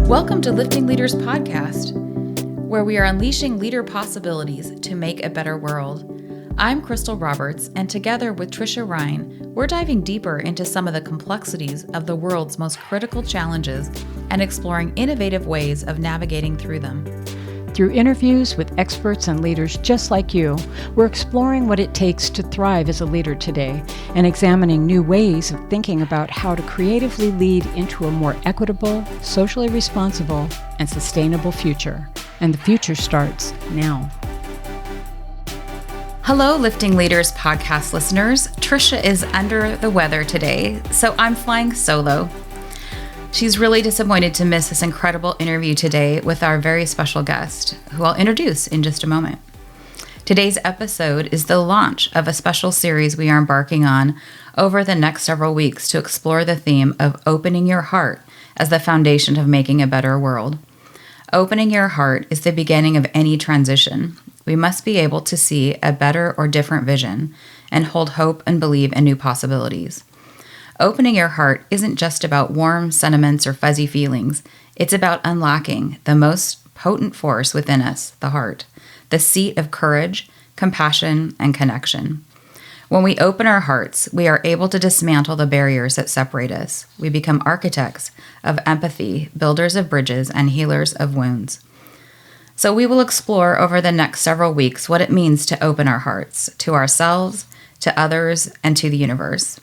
Welcome to Lifting Leaders Podcast, where we are unleashing leader possibilities to make a better world. I'm Crystal Roberts, and together with Trisha Ryan, we're diving deeper into some of the complexities of the world's most critical challenges and exploring innovative ways of navigating through them. Through interviews with experts and leaders just like you, we're exploring what it takes to thrive as a leader today and examining new ways of thinking about how to creatively lead into a more equitable, socially responsible, and sustainable future. And the future starts now. Hello, Lifting Leaders Podcast listeners. Trisha is under the weather today, so I'm flying solo. She's really disappointed to miss this incredible interview today with our very special guest, who I'll introduce in just a moment. Today's episode is the launch of a special series we are embarking on over the next several weeks to explore the theme of opening your heart as the foundation of making a better world. Opening your heart is the beginning of any transition. We must be able to see a better or different vision and hold hope and believe in new possibilities. Opening your heart isn't just about warm sentiments or fuzzy feelings. It's about unlocking the most potent force within us, the heart, the seat of courage, compassion, and connection. When we open our hearts, we are able to dismantle the barriers that separate us. We become architects of empathy, builders of bridges, and healers of wounds. So we will explore over the next several weeks what it means to open our hearts to ourselves, to others, and to the universe.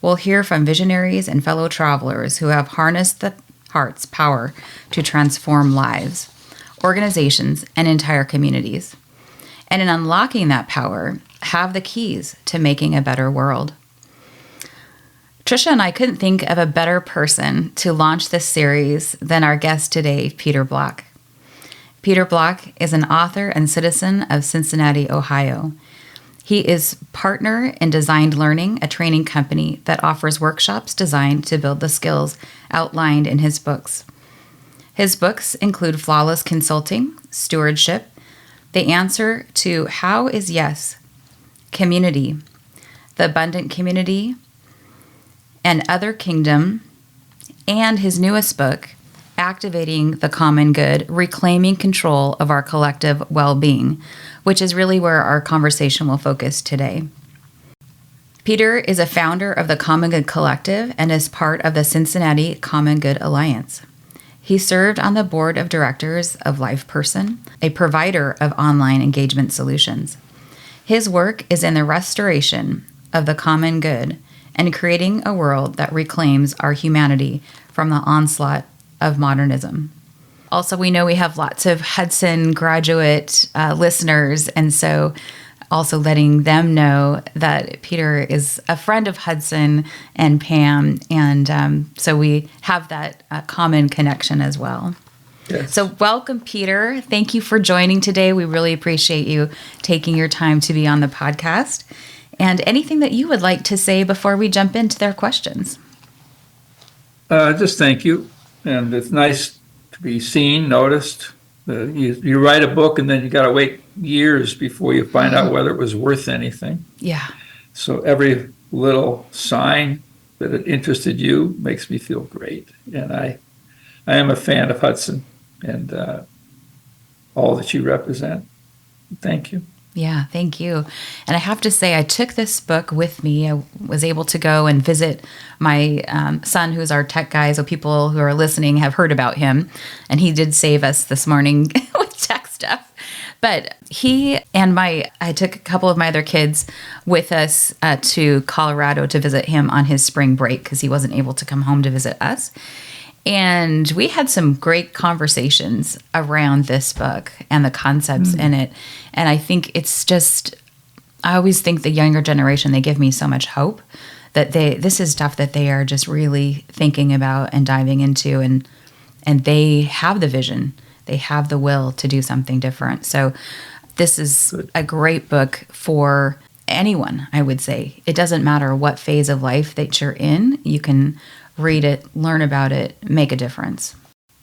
We'll hear from visionaries and fellow travelers who have harnessed the heart's power to transform lives, organizations, and entire communities. And in unlocking that power, have the keys to making a better world. Trisha and I couldn't think of a better person to launch this series than our guest today, Peter Block. Peter Block is an author and citizen of Cincinnati, Ohio. He is partner in Designed Learning, a training company that offers workshops designed to build the skills outlined in his books. His books include Flawless Consulting, Stewardship, The Answer to How is Yes, Community, The Abundant Community, and Other Kingdom, and his newest book, Activating the Common Good, Reclaiming Control of Our Collective Well-Being, which is really where our conversation will focus today. Peter is a founder of the Common Good Collective and is part of the Cincinnati Common Good Alliance. He served on the board of directors of LifePerson, a provider of online engagement solutions. His work is in the restoration of the common good and creating a world that reclaims our humanity from the onslaught of modernism. Also, we know we have lots of Hudson graduate listeners, and so also letting them know that Peter is a friend of Hudson and Pam, and so we have that common connection as well. Yes. So welcome, Peter. Thank you for joining today. We really appreciate you taking your time to be on the podcast. And anything that you would like to say before we jump into their questions? Just thank you. And it's nice to be seen, noticed. You write a book and then you got to wait years before you find out whether it was worth anything. Yeah. So every little sign that it interested you makes me feel great. And I am a fan of Hudson and all that you represent. Thank you. Yeah, thank you. And I have to say, I took this book with me. I was able to go and visit my son, who's our tech guy, so people who are listening have heard about him. And he did save us this morning with tech stuff. But he and I took a couple of my other kids with us to Colorado to visit him on his spring break because he wasn't able to come home to visit us. And we had some great conversations around this book and the concepts in it. And I think it's just, I always think the younger generation, they give me so much hope that this is stuff that they are just really thinking about and diving into. And they have the vision. They have the will to do something different. So this is a great book for anyone, I would say. It doesn't matter what phase of life that you're in. You can read it, learn about it, make a difference.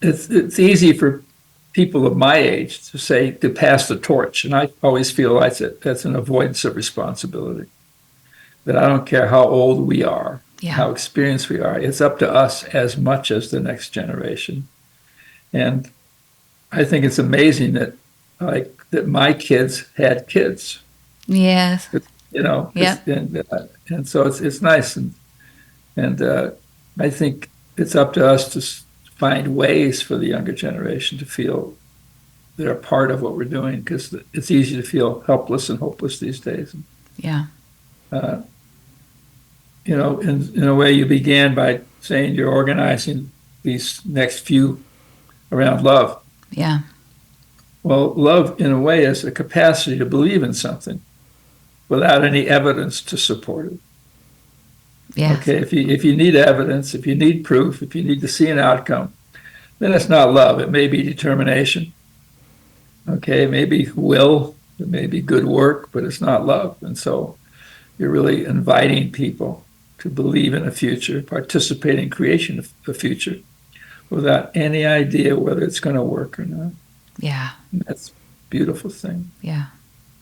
It's easy for people of my age to say to pass the torch, and I always feel that's an avoidance of responsibility. That I don't care how old we are, how experienced we are. It's up to us as much as the next generation. And I think it's amazing that my kids had kids. Yes. Yep. And so it's nice, and I think it's up to us to find ways for the younger generation to feel they're a part of what we're doing, because it's easy to feel helpless and hopeless these days. Yeah. Uh, in a way, you began by saying you're organizing these next few around love. Yeah. Well, love, in a way, is a capacity to believe in something without any evidence to support it. Yes. Okay, if you need evidence, if you need proof, if you need to see an outcome, then it's not love. It may be determination. Okay, it may be will, it may be good work, but it's not love. And so you're really inviting people to believe in a future, participate in creation of a future without any idea whether it's going to work or not. Yeah. And that's a beautiful thing. Yeah.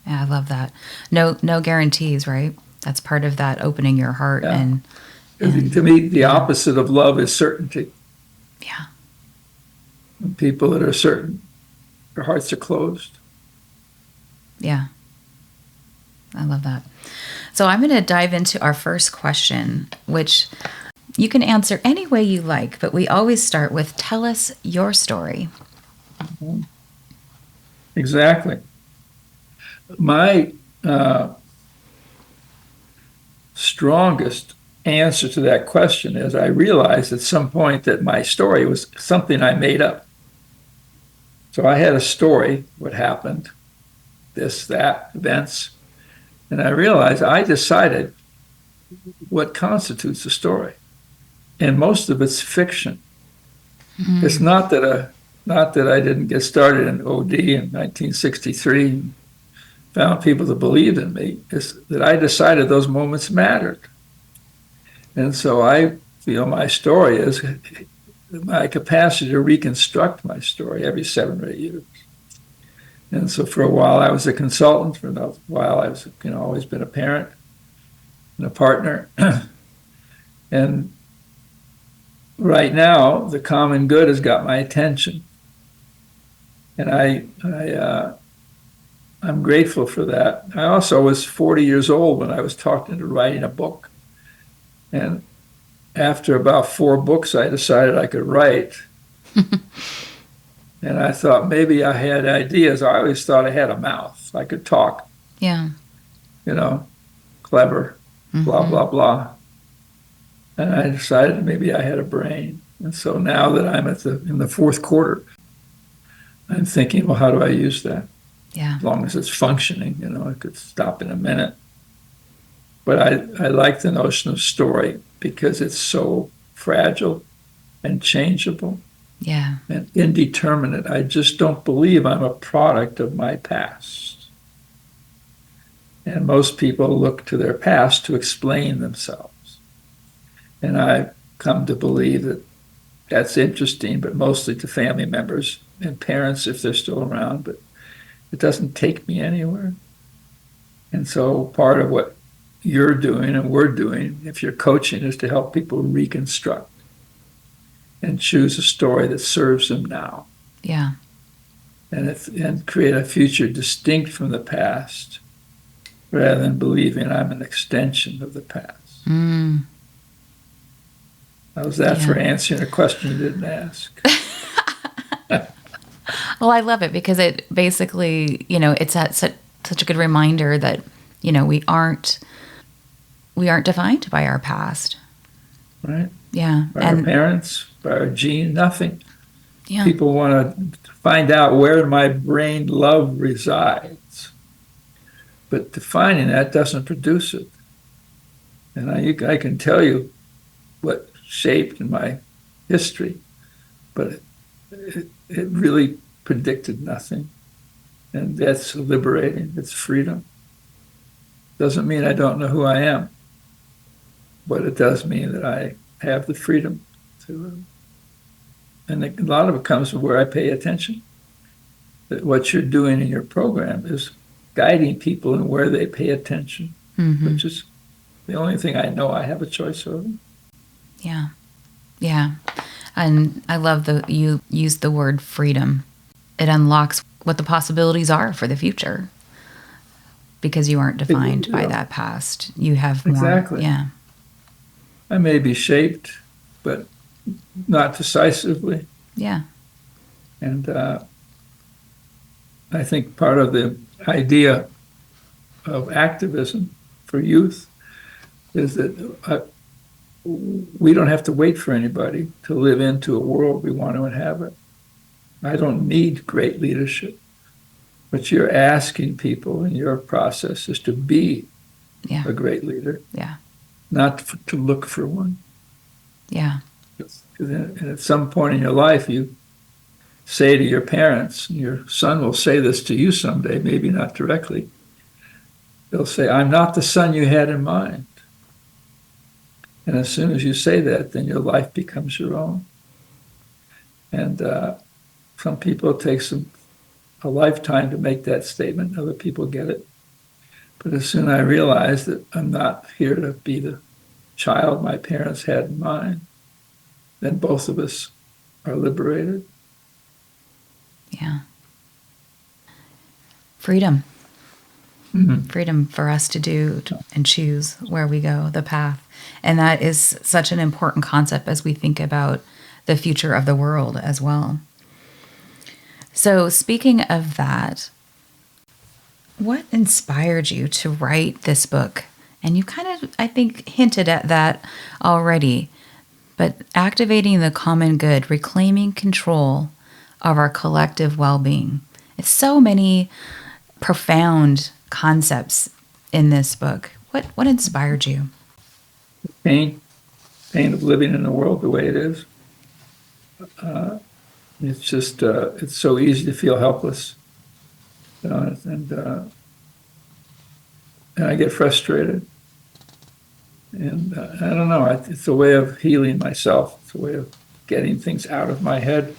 Yeah, I love that. No guarantees, right? That's part of that opening your heart. Yeah. and to me, the opposite of love is certainty. Yeah. And people that are certain, their hearts are closed. Yeah. I love that. So I'm going to dive into our first question, which you can answer any way you like, but we always start with, tell us your story. Mm-hmm. Exactly. My strongest answer to that question is I realized at some point that my story was something I made up. So I had a story, what happened, this, that, events, and I realized I decided what constitutes a story. And most of it's fiction. Mm-hmm. It's not that I didn't get started in OD in 1963 and found people that believed in me. It's that I decided those moments mattered. And so I feel my story is my capacity to reconstruct my story every 7 or 8 years. And so for a while I was a consultant, for a while I was, always been a parent and a partner. And right now, the common good has got my attention. And I'm grateful for that. I also was 40 years old when I was talked into writing a book. And after about 4 books, I decided I could write. And I thought maybe I had ideas. I always thought I had a mouth. I could talk. Yeah. Clever, mm-hmm. blah, blah, blah. And I decided maybe I had a brain. And so now that I'm in the 4th quarter, I'm thinking, well, how do I use that? Yeah. As long as it's functioning, it could stop in a minute. But I like the notion of story because it's so fragile and changeable. Yeah. And indeterminate. I just don't believe I'm a product of my past. And most people look to their past to explain themselves. And I've come to believe that that's interesting, but mostly to family members and parents if they're still around, but it doesn't take me anywhere. And so part of what you're doing and we're doing, if you're coaching, is to help people reconstruct and choose a story that serves them now. Yeah. And create a future distinct from the past rather than believing I'm an extension of the past. Mm. How's that for answering a question you didn't ask? Well, I love it because it basically, it's such a good reminder that, we aren't defined by our past. Right. Yeah. By our parents, by our gene, nothing. Yeah. People want to find out where in my brain love resides. But defining that doesn't produce it. And I can tell you what shaped in my history, but it really predicted nothing. And that's liberating. It's freedom. Doesn't mean I don't know who I am, but it does mean that I have the freedom to. And a lot of it comes from where I pay attention. That what you're doing in your program is guiding people in where they pay attention, mm-hmm. which is the only thing I know I have a choice over. Yeah. Yeah. And I love that you used the word freedom. It unlocks what the possibilities are for the future because you aren't defined by that past. You have more. Exactly. Yeah. I may be shaped, but not decisively. Yeah. And I think part of the idea of activism for youth is that we don't have to wait for anybody to live into a world we want to inhabit. I don't need great leadership. What you're asking people in your process is to be Yeah. a great leader, Yeah. not to look for one. Yeah. And at some point in your life, you say to your parents, and your son will say this to you someday, maybe not directly. They'll say, I'm not the son you had in mind. And as soon as you say that, then your life becomes your own. And some people it takes a lifetime to make that statement. Other people get it. But as soon as I realize that I'm not here to be the child my parents had in mind, then both of us are liberated. Yeah. Freedom. Mm-hmm. Freedom for us to do and choose where we go, the path. And that is such an important concept as we think about the future of the world as well. So, speaking of that, what inspired you to write this book? And you kind of, I think, hinted at that already, but activating the common good, reclaiming control of our collective well-being. It's so many profound concepts in this book. What inspired you? Pain of living in the world the way it is. It's just, it's so easy to feel helpless. And I get frustrated. And I don't know, it's a way of healing myself. It's a way of getting things out of my head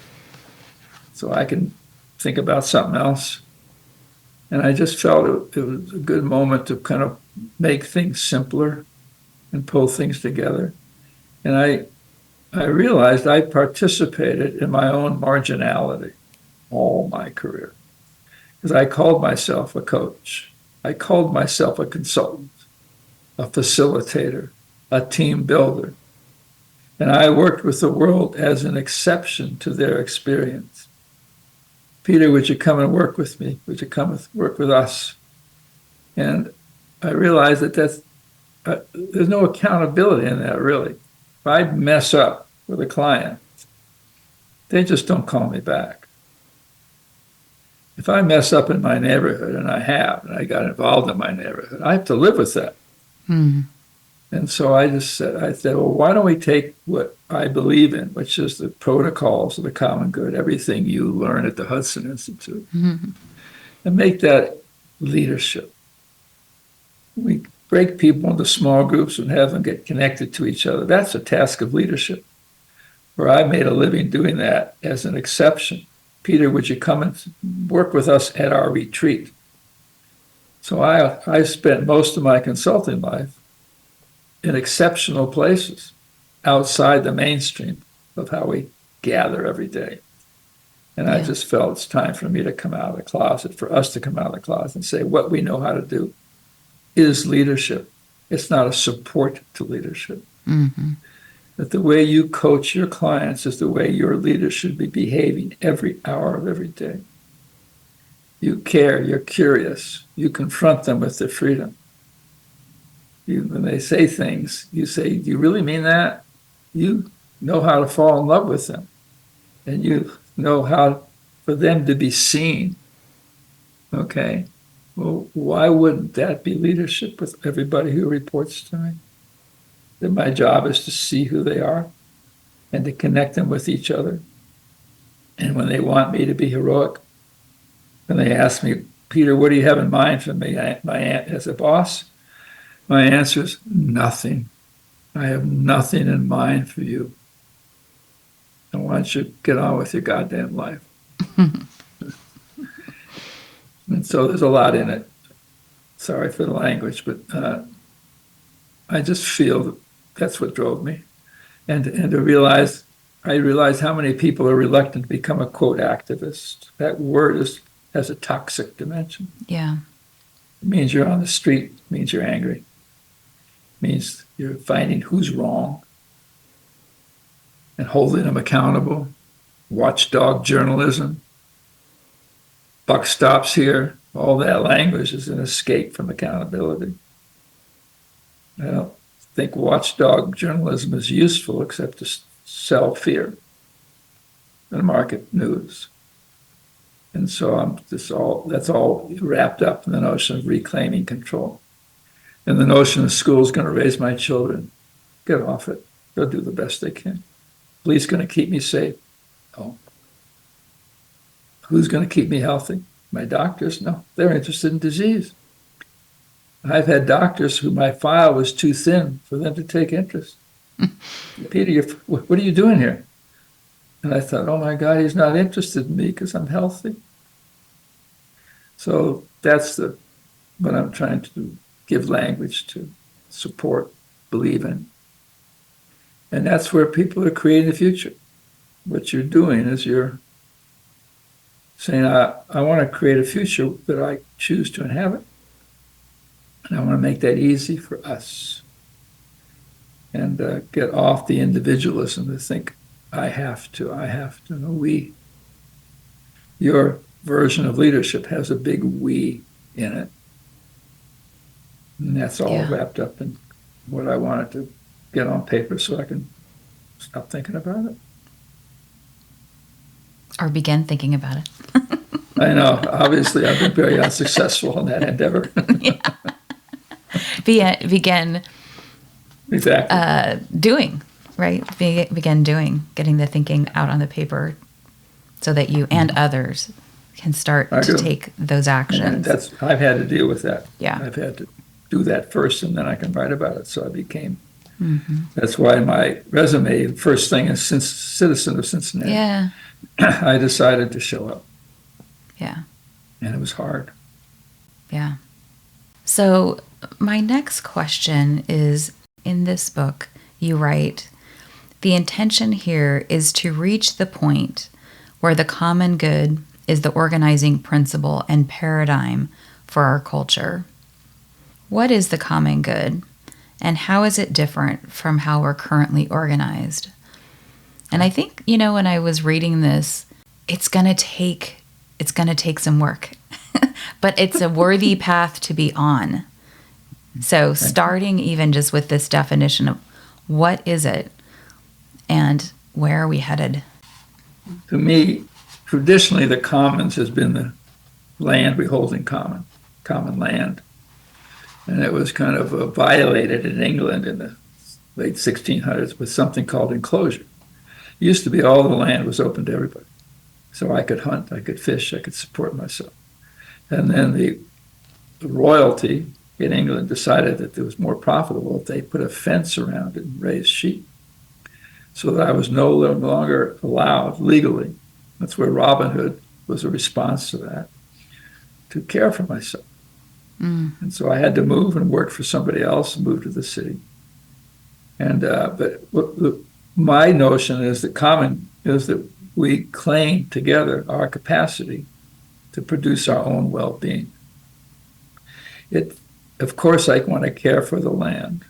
so I can think about something else. And I just felt it was a good moment to kind of make things simpler and pull things together. And I realized I participated in my own marginality all my career because I called myself a coach. I called myself a consultant, a facilitator, a team builder. And I worked with the world as an exception to their experience. Peter, would you come and work with me? Would you come and work with us? And I realized that there's no accountability in that, really. If I mess up with a client, they just don't call me back. If I mess up in my neighborhood, and I got involved in my neighborhood, I have to live with that. Mm. And so I said, well, why don't we take what I believe in, which is the protocols of the common good, everything you learn at the Hudson Institute, Mm-hmm. and make that leadership. We break people into small groups and have them get connected to each other. That's a task of leadership, where I made a living doing that as an exception. Peter, would you come and work with us at our retreat? So I spent most of my consulting life in exceptional places outside the mainstream of how we gather every day. And I just felt it's time for me to come out of the closet, for us to come out of the closet and say what we know how to do is leadership. It's not a support to leadership. Mm-hmm. That the way you coach your clients is the way your leaders should be behaving every hour of every day. You care, you're curious, you confront them with their freedom. When they say things, you say, do you really mean that? You know how to fall in love with them. And you know how for them to be seen. Okay? Well, why wouldn't that be leadership with everybody who reports to me? That my job is to see who they are and to connect them with each other. And when they want me to be heroic, when they ask me, Peter, what do you have in mind for me as a boss? My answer is nothing. I have nothing in mind for you. I want you to get on with your goddamn life. And so there's a lot in it. Sorry for the language, but I just feel that's what drove me. And to realize I realized how many people are reluctant to become a quote activist. That word has a toxic dimension. Yeah. It means you're on the street, it means you're angry. It means you're finding who's wrong and holding them accountable. Watchdog journalism, buck stops here, all that language is an escape from accountability. I don't think watchdog journalism is useful except to sell fear and market news. And so that's all wrapped up in the notion of reclaiming control. And the notion the school's going to raise my children. Get off it. They'll do the best they can. Police going to keep me safe? No. Who's going to keep me healthy? My doctors? No. They're interested in disease. I've had doctors who my file was too thin for them to take interest. Peter, what are you doing here? And I thought, oh my God, he's not interested in me because I'm healthy. So that's what I'm trying to do, give language to, support, believe in. And that's where people are creating the future. What you're doing is you're saying, I want to create a future that I choose to inhabit. And I want to make that easy for us. And get off the individualism to think, I have to. No, we. Your version of leadership has a big we in it. And that's all wrapped up in what I wanted to get on paper so I can stop thinking about it. Or begin thinking about it. I know. Obviously, I've been very unsuccessful in that endeavor. Begin exactly. Doing, right? Begin doing, getting the thinking out on the paper so that you and others can start to take those actions. And I've had to deal with that. Yeah. I've had to do that first, and then I can write about it. So I became, that's why my resume, first thing is citizen of Cincinnati. Yeah. I decided to show up. Yeah. And it was hard. Yeah. So my next question is, in this book, you write, the intention here is to reach the point where the common good is the organizing principle and paradigm for our culture. What is the common good, and how is it different from how we're currently organized? And I think, when I was reading this, it's going to take some work, but it's a worthy path to be on. So starting even just with this definition of what is it and where are we headed? To me, traditionally, the commons has been the land we hold in common land. And it was kind of violated in England in the late 1600s with something called enclosure. It used to be all the land was open to everybody. So I could hunt, I could fish, I could support myself. And then the royalty in England decided that it was more profitable if they put a fence around it and raised sheep. So that I was no longer allowed legally, that's where Robin Hood was a response to that, to care for myself. And so I had to move and work for somebody else and move to the city. And my notion is that common is that we claim together our capacity to produce our own well-being. Of course, I want to care for the land,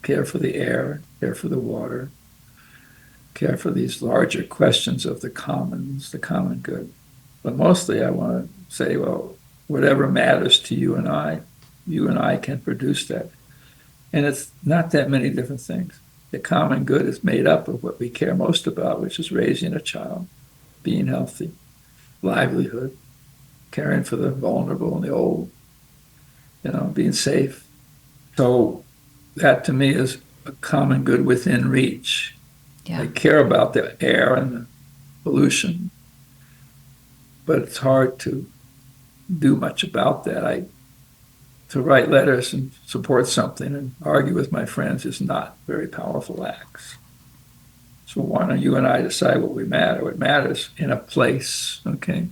care for the air, care for the water, care for these larger questions of the commons, the common good. But mostly I want to say, well, whatever matters to you and I can produce that. And it's not that many different things. The common good is made up of what we care most about, which is raising a child, being healthy, livelihood, caring for the vulnerable and the old, being safe. So that to me is a common good within reach. Yeah. I care about the air and the pollution, but it's hard to do much about that. To write letters and support something and argue with my friends is not very powerful acts. So why don't you and I decide what matters in a place, okay?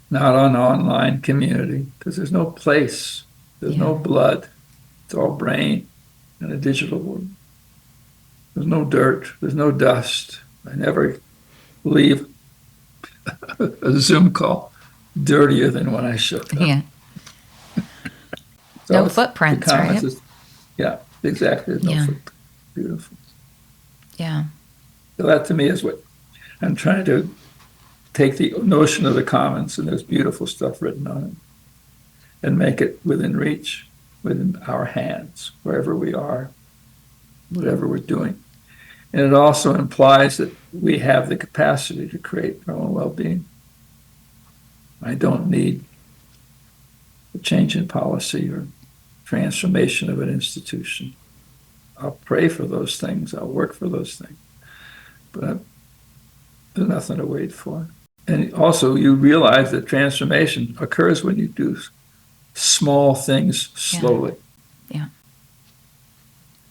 Not on an online community, because there's no place, there's no blood, it's all brain in a digital world. There's no dirt. There's no dust. I never leave a Zoom call dirtier than when I showed up. Yeah. So No it's- footprints, the comments right? is- yeah, exactly. There's no Yeah. footprint. Beautiful. Yeah. So that to me is what I'm trying to take the notion of the commons, and there's beautiful stuff written on it, and make it within reach, within our hands, wherever we are, whatever we're doing. And it also implies that we have the capacity to create our own well-being. I don't need a change in policy or transformation of an institution. I'll pray for those things. I'll work for those things. But there's nothing to wait for. And also, you realize that transformation occurs when you do small things slowly. Yeah.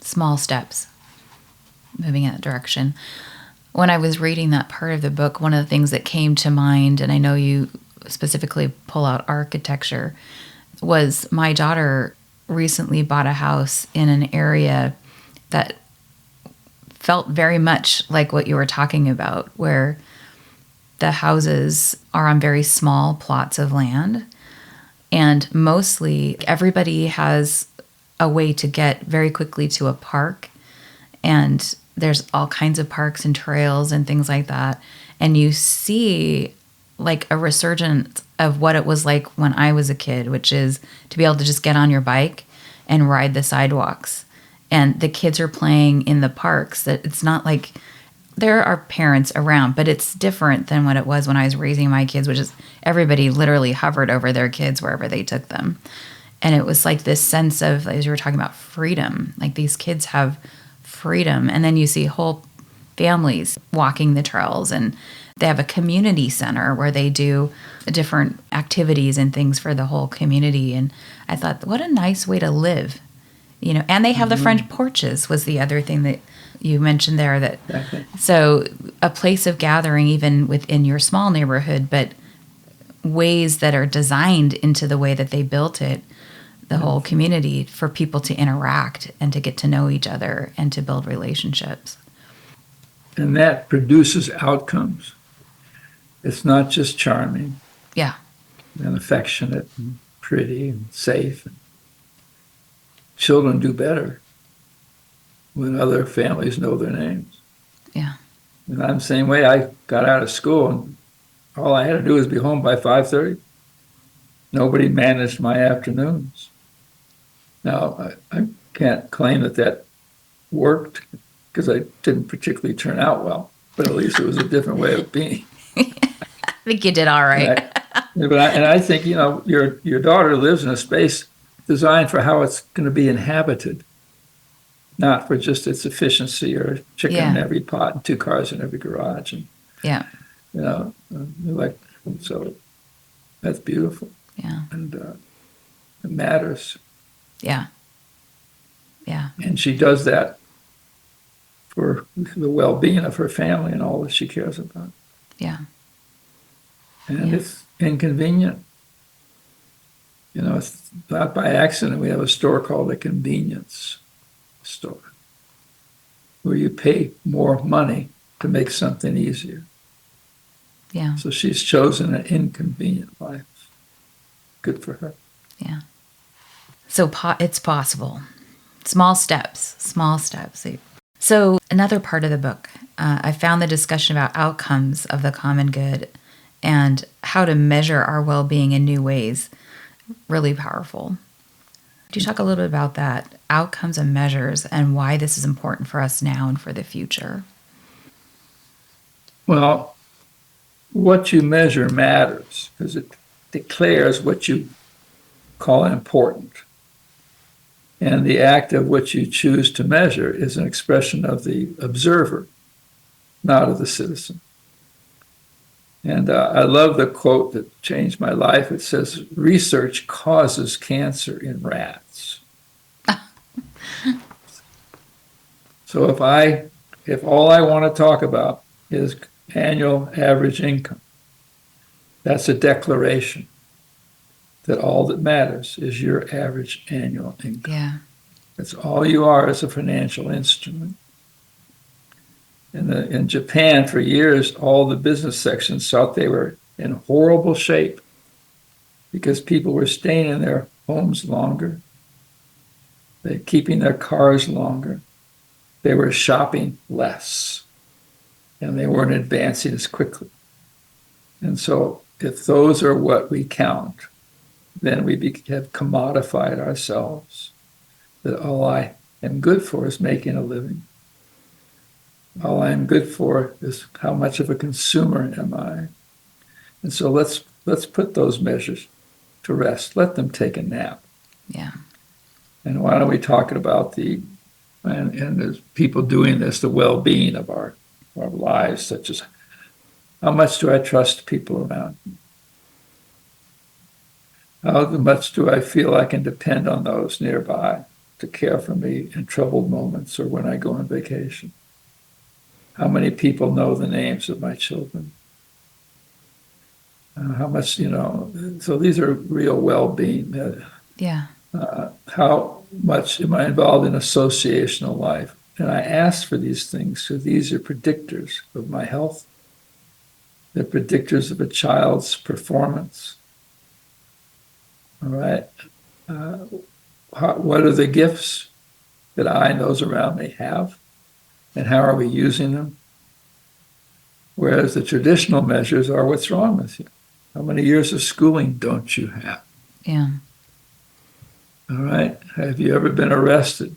Small steps, moving in that direction. When I was reading that part of the book, one of the things that came to mind, and I know you specifically pull out architecture, was my daughter recently bought a house in an area that felt very much like what you were talking about, where the houses are on very small plots of land. And mostly everybody has a way to get very quickly to a park. And there's all kinds of parks and trails and things like that. And you see like a resurgence of what it was like when I was a kid, which is to be able to just get on your bike and ride the sidewalks. And the kids are playing in the parks. That it's not like there are parents around, but it's different than what it was when I was raising my kids, which is everybody literally hovered over their kids wherever they took them. And it was like this sense of, as you were talking about, freedom. Like these kids have freedom. And then you see whole families walking the trails, and they have a community center where they do different activities and things for the whole community. And I thought, what a nice way to live, you know. And they have the French porches was the other thing that you mentioned there. That so a place of gathering even within your small neighborhood, but ways that are designed into the way that they built it, the whole community, for people to interact and to get to know each other and to build relationships. And that produces outcomes. It's not just charming. Yeah. And affectionate and pretty and safe. Children do better when other families know their names. Yeah. And I'm the same way. I got out of school and all I had to do was be home by 5:30. Nobody managed my afternoons. Now, I can't claim that worked because I didn't particularly turn out well, but at least it was a different way of being. I think you did all right. And I think, you know, your daughter lives in a space designed for how it's going to be inhabited, not for just its efficiency or chicken in every pot and 2 cars in every garage. And, Yeah. you know, like, so that's beautiful. Yeah. And it matters. Yeah. Yeah. And she does that for the well-being of her family and all that she cares about. Yeah. And it's inconvenient. You know, it's not by accident we have a store called a convenience store, where you pay more money to make something easier. Yeah. So she's chosen an inconvenient life. Good for her. Yeah. So it's possible. Small steps, small steps. So another part of the book, I found the discussion about outcomes of the common good and how to measure our well-being in new ways really powerful. Could you talk a little bit about that, outcomes and measures, and why this is important for us now and for the future? Well, what you measure matters because it declares what you call important. And the act of what you choose to measure is an expression of the observer, not of the citizen. And I love the quote that changed my life. It says, "Research causes cancer in rats." So if all I want to talk about is annual average income, that's a declaration that all that matters is your average annual income. Yeah. That's all you are as a financial instrument. In Japan, for years, all the business sections thought they were in horrible shape because people were staying in their homes longer, they keeping their cars longer, they were shopping less, and they weren't advancing as quickly. And so if those are what we count, then we have commodified ourselves, that all I am good for is making a living. All I am good for is how much of a consumer am I. And so let's put those measures to rest. Let them take a nap. Yeah. And why don't we talk about and there's people doing this, the well-being of our lives, such as how much do I trust people around me? How much do I feel I can depend on those nearby to care for me in troubled moments or when I go on vacation? How many people know the names of my children? How much, so these are real well-being. Yeah. How much am I involved in associational life? And I ask for these things, so these are predictors of my health. They're predictors of a child's performance. All right. What are the gifts that I and those around me have? And how are we using them? Whereas the traditional measures are what's wrong with you. How many years of schooling don't you have? Yeah. All right. Have you ever been arrested?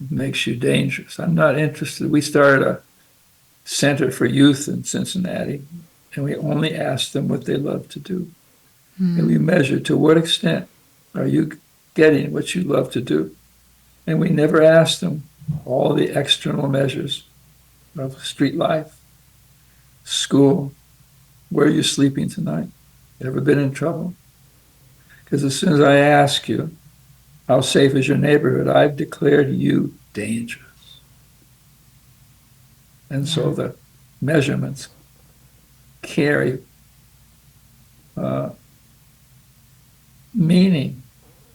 It makes you dangerous. I'm not interested. We started a center for youth in Cincinnati, and we only ask them what they love to do. And we measure to what extent are you getting what you love to do. And we never ask them all the external measures of street life, school, where are you sleeping tonight? Ever been in trouble? Because as soon as I ask you, how safe is your neighborhood, I've declared you dangerous. And so the measurements carry meaning.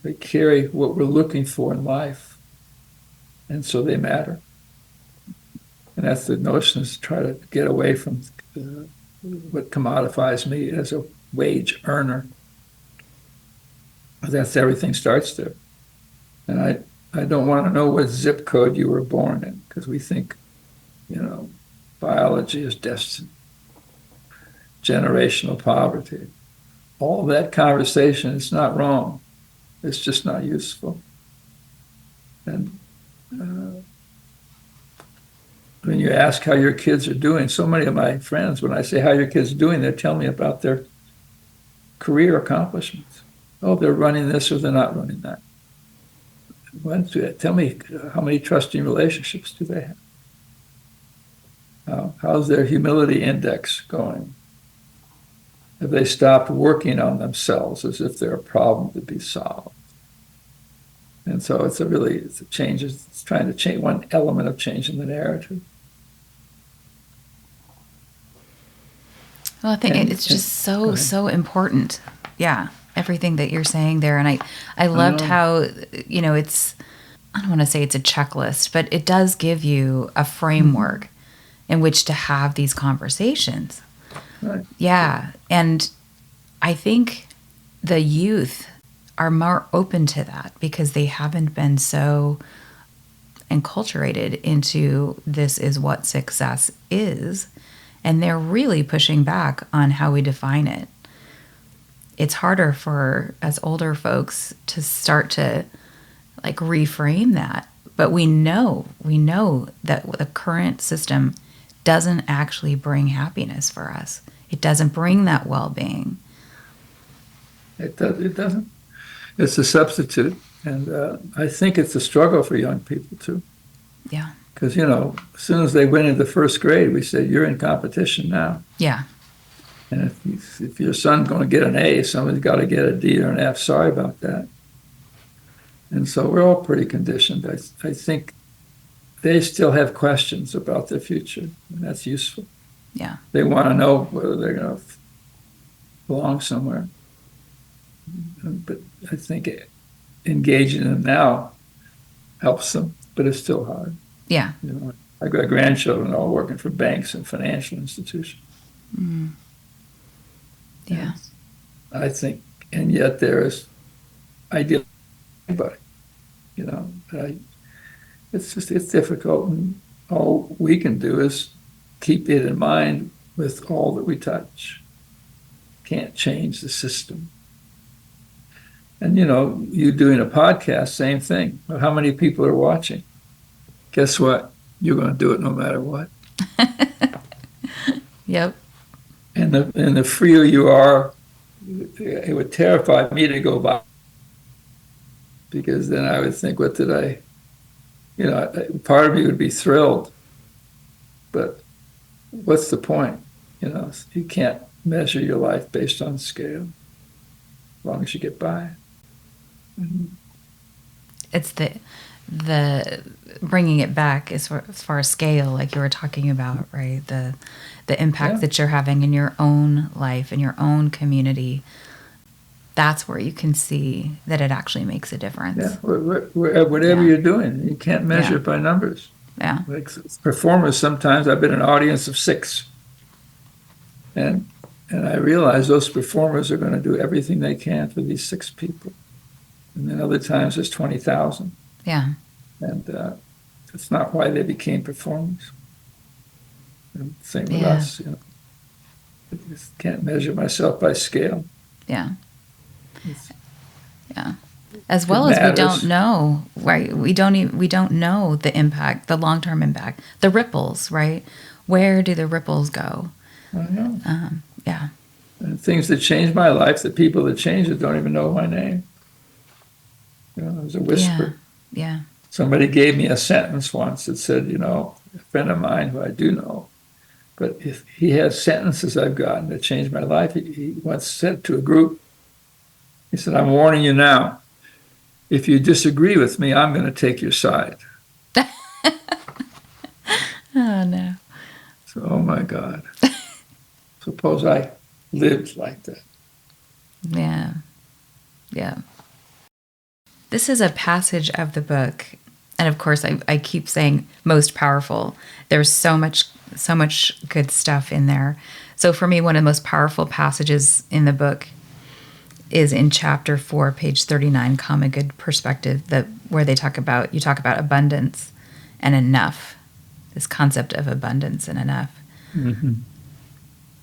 They carry what we're looking for in life. And so they matter. And that's the notion, is to try to get away from what commodifies me as a wage earner. That's everything starts there. And I don't want to know what zip code you were born in, because we think, biology is destiny, generational poverty. All that conversation is not wrong. It's just not useful. And when you ask how your kids are doing, so many of my friends, when I say how your kids are doing, they tell me about their career accomplishments. Oh, they're running this or they're not running that. Tell me, how many trusting relationships do they have? How's their humility index going? Have they stopped working on themselves as if they're a problem to be solved? And so it's a change. It's trying to change one element of changing the narrative. Well, I think it's just so important. Yeah, everything that you're saying there. And I loved how, it's, I don't want to say it's a checklist, but it does give you a framework in which to have these conversations. Right. Yeah. And I think the youth are more open to that because they haven't been so enculturated into this is what success is. And they're really pushing back on how we define it. It's harder for us older folks to start to reframe that. But we know that the current system doesn't actually bring happiness for us. It doesn't bring that well-being. It doesn't. It's a substitute. And I think it's a struggle for young people, too. Yeah. Because, as soon as they went into first grade, we said, you're in competition now. Yeah. And if your son's going to get an A, somebody's got to get a D or an F. Sorry about that. And so we're all pretty conditioned. I think they still have questions about their future, and that's useful. Yeah. They want to know whether they're going to belong somewhere. But I think engaging them now helps them, but it's still hard. Yeah. I've got grandchildren all working for banks and financial institutions. Yeah. And I think, and yet there is ideal anybody, you know. It's difficult, and all we can do is keep it in mind with all that we touch. Can't change the system. And you doing a podcast, same thing. But how many people are watching? Guess what? You're going to do it no matter what. Yep. And the freer you are, it would terrify me to go by, because then I would think, what did I? Part of me would be thrilled, but what's the point? You can't measure your life based on scale, as long as you get by. Mm-hmm. It's the bringing it back as far as scale, like you were talking about, right? The impact that you're having in your own life, in your own community. That's where you can see that it actually makes a difference. Yeah, whatever you're doing, you can't measure it by numbers. Yeah. Like performers, sometimes I've been an audience of 6. And I realize those performers are going to do everything they can for these 6 people. And then other times there's 20,000. Yeah. And that's not why they became performers. And same with us. I just can't measure myself by scale. Yeah. Yeah. As well as we don't know, right? We don't know the impact, the long-term impact, the ripples, right? Where do the ripples go? I know. Yeah. And things that changed my life, the people that changed it don't even know my name. It was a whisper. Yeah. Somebody gave me a sentence once that said, a friend of mine who I do know, but if he has sentences I've gotten that changed my life, he once said to a group, he said, "I'm warning you now. If you disagree with me, I'm going to take your side." Oh, no. So, oh, my God. Suppose I lived like that. Yeah. Yeah. This is a passage of the book. And of course, I keep saying most powerful. There's so much good stuff in there. So for me, one of the most powerful passages in the book is in chapter 4, page 39, Common Good Perspective, where you talk about abundance and enough, this concept of abundance and enough. Mm-hmm.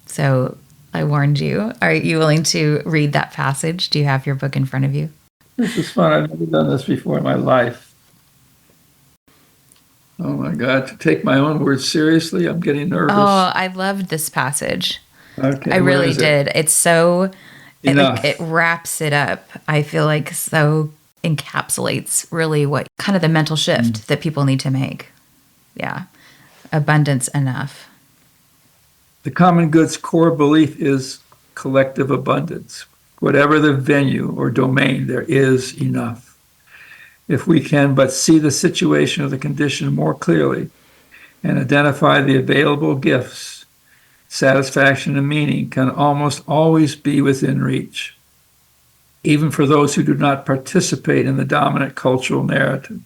So I warned you. Are you willing to read that passage? Do you have your book in front of you? This is fun. I've never done this before in my life. Oh, my God. To take my own words seriously, I'm getting nervous. Oh, I loved this passage. Okay, I really did. It's so... It wraps it up. I feel like so encapsulates really what kind of the mental shift that people need to make. Yeah. Abundance enough. The common good's core belief is collective abundance. Whatever the venue or domain, there is enough. If we can but see the situation or the condition more clearly and identify the available gifts, satisfaction and meaning can almost always be within reach, even for those who do not participate in the dominant cultural narrative.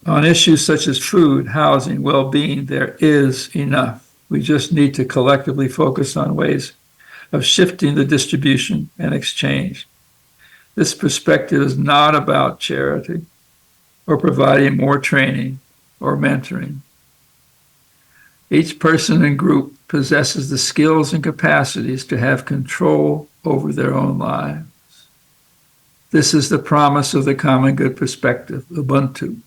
On issues such as food, housing, well-being, there is enough. We just need to collectively focus on ways of shifting the distribution and exchange. This perspective is not about charity or providing more training or mentoring. Each person and group possesses the skills and capacities to have control over their own lives. This is the promise of the common good perspective, Ubuntu.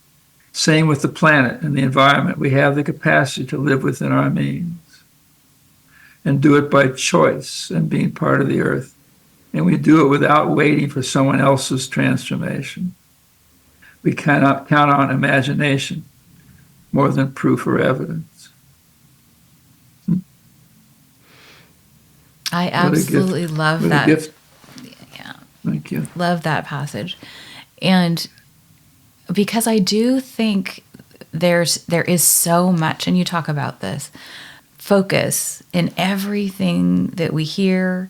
Same with the planet and the environment. We have the capacity to live within our means and do it by choice and being part of the earth. And we do it without waiting for someone else's transformation. We cannot count on imagination more than proof or evidence. I absolutely love that. Gift. Yeah. Thank you. Love that passage. And because I do think there is so much, and you talk about this, focus in everything that we hear,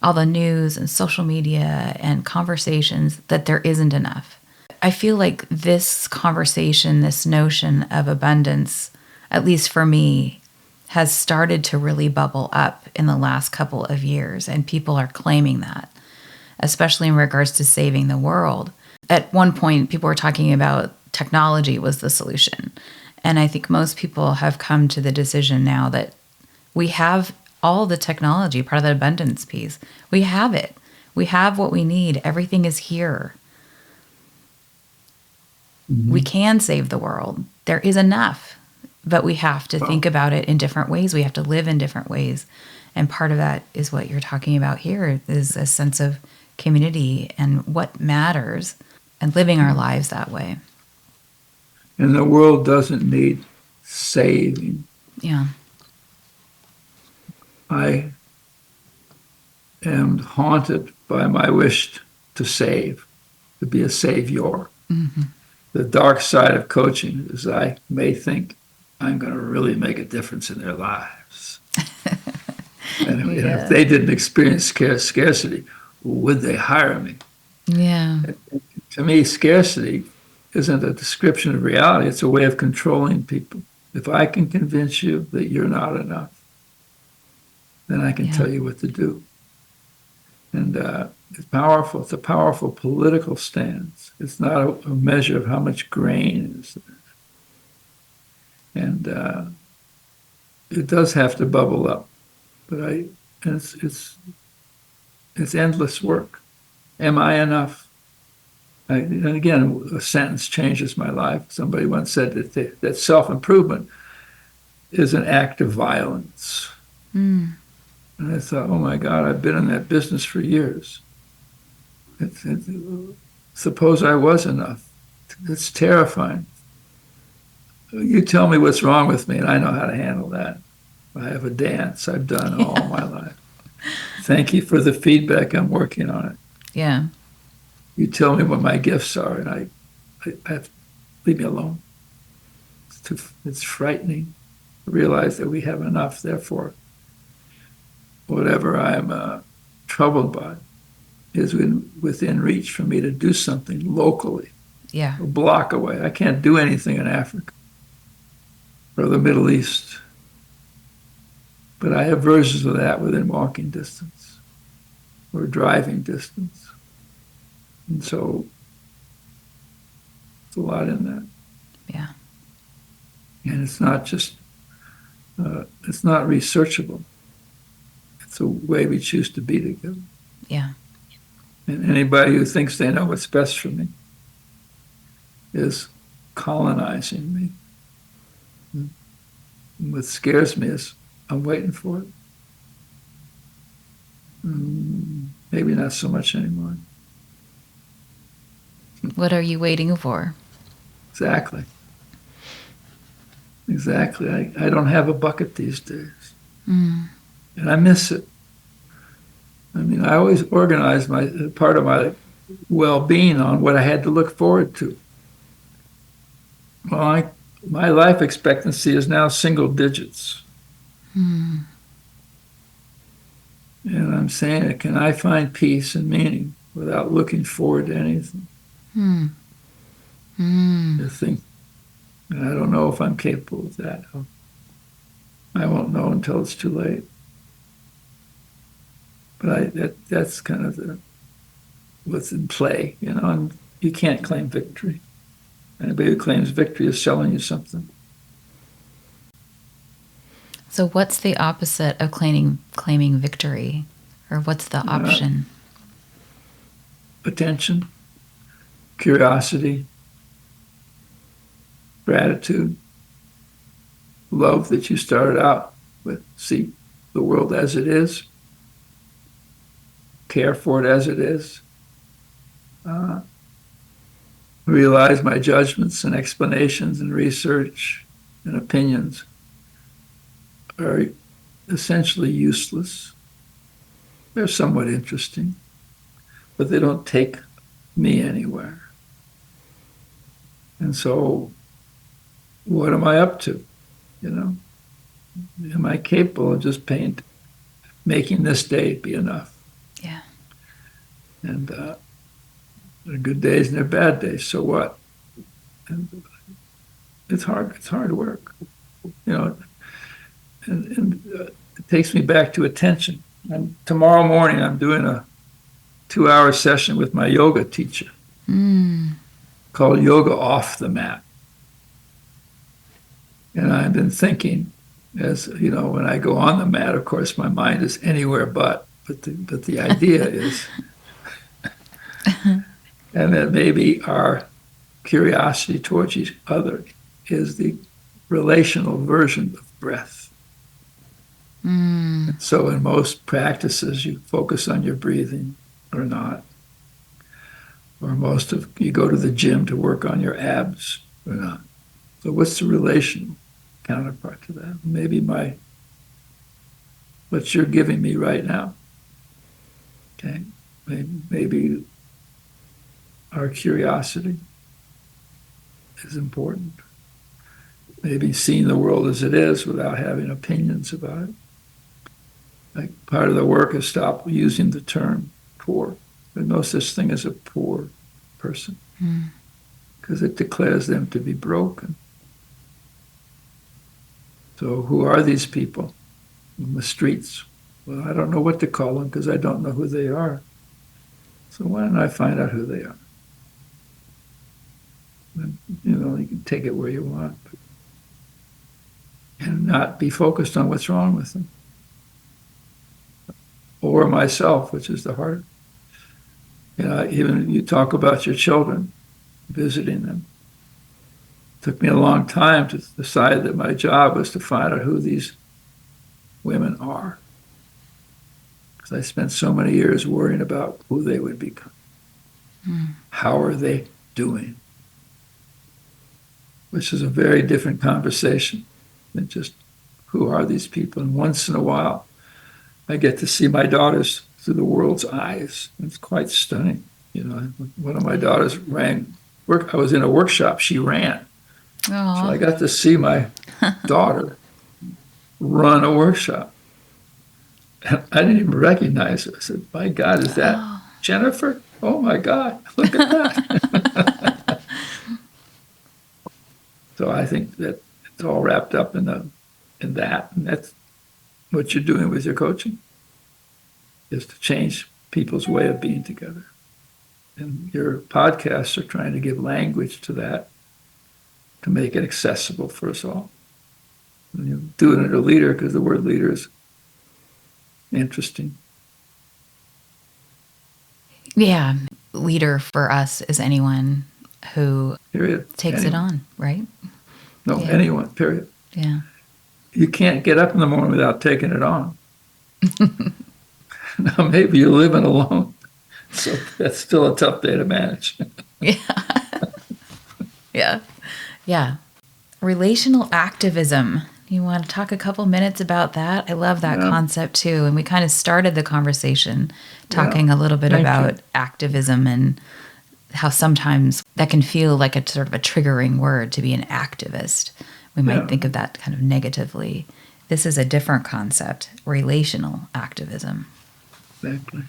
all the news and social media and conversations, that there isn't enough. I feel like this conversation, this notion of abundance, at least for me, has started to really bubble up in the last couple of years. And people are claiming that, especially in regards to saving the world. At one point, people were talking about technology was the solution. And I think most people have come to the decision now that we have all the technology, part of the abundance piece. We have it. We have what we need. Everything is here. Mm-hmm. We can save the world. There is enough, but we have to think about it in different ways. We have to live in different ways. And part of that is what you're talking about here, is a sense of community and what matters and living our lives that way. And the world doesn't need saving. Yeah. I am haunted by my wish to save, to be a savior. Mm-hmm. The dark side of coaching is I may think I'm going to really make a difference in their lives. And if they didn't experience scarcity, would they hire me? Yeah. To me, scarcity isn't a description of reality. It's a way of controlling people. If I can convince you that you're not enough, then I can tell you what to do. And it's powerful. It's a powerful political stance. It's not a measure of how much grain is there. And it does have to bubble up. But it's endless work. Am I enough? And again, a sentence changes my life. Somebody once said that self-improvement is an act of violence. Mm. And I thought, oh my God, I've been in that business for years. Suppose I was enough. It's terrifying. You tell me what's wrong with me, and I know how to handle that. I have a dance I've done all my life. Thank you for the feedback. I'm working on it. Yeah. You tell me what my gifts are, and I have to leave me alone. It's frightening to realize that we have enough. Therefore, whatever I'm troubled by is within reach for me to do something locally. Yeah. A block away. I can't do anything in Africa or the Middle East. But I have versions of that within walking distance or driving distance. And so it's a lot in that. Yeah. And it's not just, it's not researchable. It's a way we choose to be together. Yeah. And anybody who thinks they know what's best for me is colonizing me. And what scares me is I'm waiting for it. Maybe not so much anymore. What are you waiting for? Exactly. I don't have a bucket these days. Mm. And I miss it. I mean, I always organized part of my well-being on what I had to look forward to. Well, my life expectancy is now single digits. Mm. And I'm saying, can I find peace and meaning without looking forward to anything? Mm. Mm. I think, and I don't know if I'm capable of that. I won't know until it's too late. But that's kind of what's in play, you know. And you can't claim victory. Anybody who claims victory is selling you something. So what's the opposite of claiming victory? Or what's the option? Attention, curiosity, gratitude, love that you started out with. See the world as it is. Care for it as it is. Realize my judgments and explanations and research and opinions are essentially useless. They're somewhat interesting, but they don't take me anywhere. And so, what am I up to? You know, am I capable of just making this day be enough? Yeah. And There are good days and there are bad days. So what? And it's hard. It's hard work, you know. And it takes me back to attention. And tomorrow morning, I'm doing a 2-hour session with my yoga teacher called Yoga Off the Mat. And I've been thinking, as you know, when I go on the mat, of course, my mind is anywhere but the idea is, and that maybe our curiosity towards each other is the relational version of breath. So in most practices, you focus on your breathing or not. Or you go to the gym to work on your abs or not. So what's the relational counterpart to that? Maybe what you're giving me right now. Okay? Maybe our curiosity is important. Maybe seeing the world as it is without having opinions about it. Like part of the work is stop using the term poor. There's no such thing as a poor person because it declares them to be broken. So who are these people in the streets? Well, I don't know what to call them because I don't know who they are. So why don't I find out who they are? And, you can take it where you want, and not be focused on what's wrong with them. Or myself, which is the harder. Even you talk about your children, visiting them. It took me a long time to decide that my job was to find out who these women are. Because I spent so many years worrying about who they would become. How are they doing? Which is a very different conversation than just who are these people. And once in a while, I get to see my daughters through the world's eyes. It's quite stunning. One of my daughters I was in a workshop, she ran. Aww. So I got to see my daughter run a workshop. And I didn't even recognize her. I said, my God, is that Jennifer? Oh my God, look at that. So I think that it's all wrapped up in that. And that's what you're doing with your coaching, is to change people's way of being together. And your podcasts are trying to give language to that, to make it accessible for us all. And you do it as a leader, because the word leader is interesting. Yeah. Leader for us is anyone who takes anyone. it on, right? No, anyone, period. Yeah. You can't get up in the morning without taking it on. Now, maybe you're living alone, so that's still a tough day to manage. Yeah. Relational activism. You want to talk a couple minutes about that? I love that concept too. And we kind of started the conversation talking a little bit about activism and how sometimes that can feel like a sort of a triggering word to be an activist. We might think of that kind of negatively. This is a different concept, relational activism. Exactly.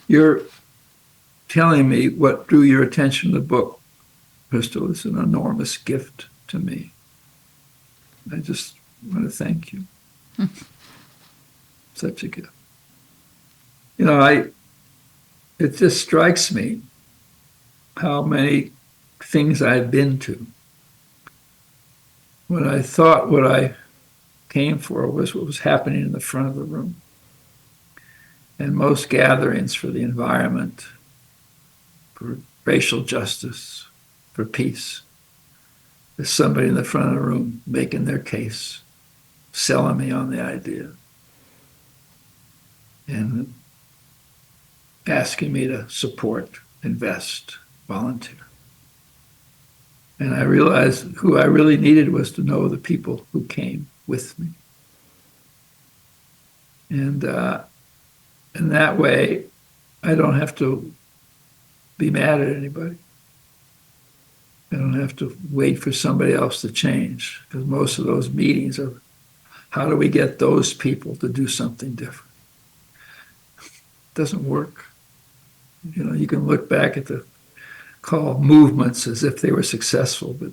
You're telling me what drew your attention to the book, Crystal, is an enormous gift to me. I just want to thank you. Such a gift. It just strikes me how many things I've been to. When I thought what I came for was what was happening in the front of the room. And most gatherings for the environment, for racial justice, for peace, there's somebody in the front of the room making their case, selling me on the idea, and asking me to support, invest, volunteer. And I realized who I really needed was to know the people who came with me. And in that way, I don't have to be mad at anybody. I don't have to wait for somebody else to change, because most of those meetings are, how do we get those people to do something different? It doesn't work. You can look back at the call movements as if they were successful, but